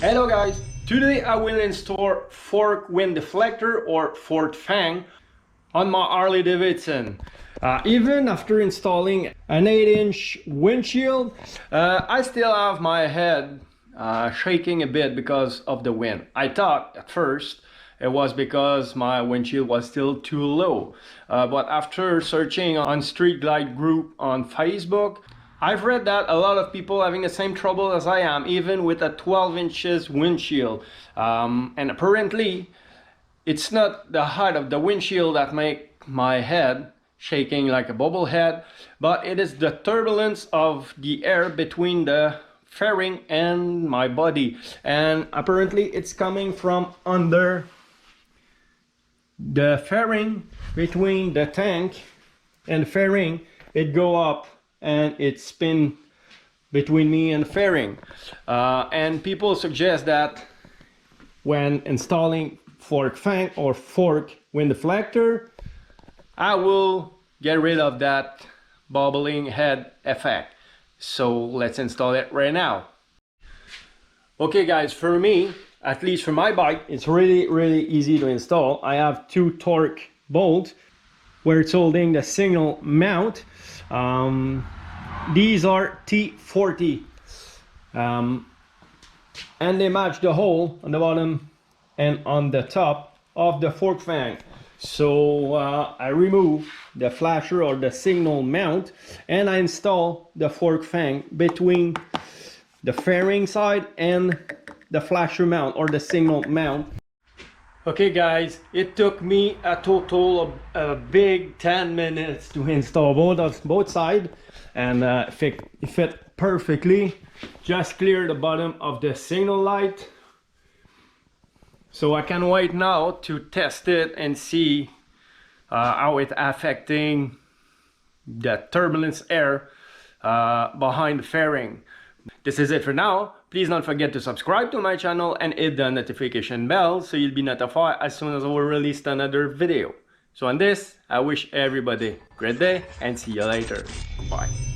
Hello guys, today I will install fork wind deflector or fork fang on my Harley Davidson. Even after installing an 8-inch windshield, I still have my head shaking a bit because of the wind. I thought at first it was because my windshield was still too low, but after searching on Street Glide group on Facebook, I've read that a lot of people having the same trouble as I am, even with a 12 inches windshield. And apparently, it's not the height of the windshield that make my head shaking like a bubblehead, but it is the turbulence of the air between the fairing and my body. And apparently, it's coming from under the fairing, between the tank and fairing. It go up and it spin between me and fairing, and people suggest that when installing fork fang or fork wind deflector, I will get rid of that bobbling head effect. So let's install it right now. Okay guys, for me, at least for my bike, it's really easy to install. I have two torque bolts where it's holding the signal mount. These are T40, and they match the hole on the bottom and on the top of the fork fang. So I remove the flasher or the signal mount and I install the fork fang between the fairing side and the flasher mount or the signal mount. Okay guys, it took me a total of a big 10 minutes to install both sides, and it fit perfectly. Just clear the bottom of the signal light. So I can wait now to test it and see how it's affecting the turbulence air behind the fairing. This is it for now. Please don't forget to subscribe to my channel and hit the notification bell so you'll be notified as soon as I will release another video. So on this, I wish everybody a great day and see you later. Bye.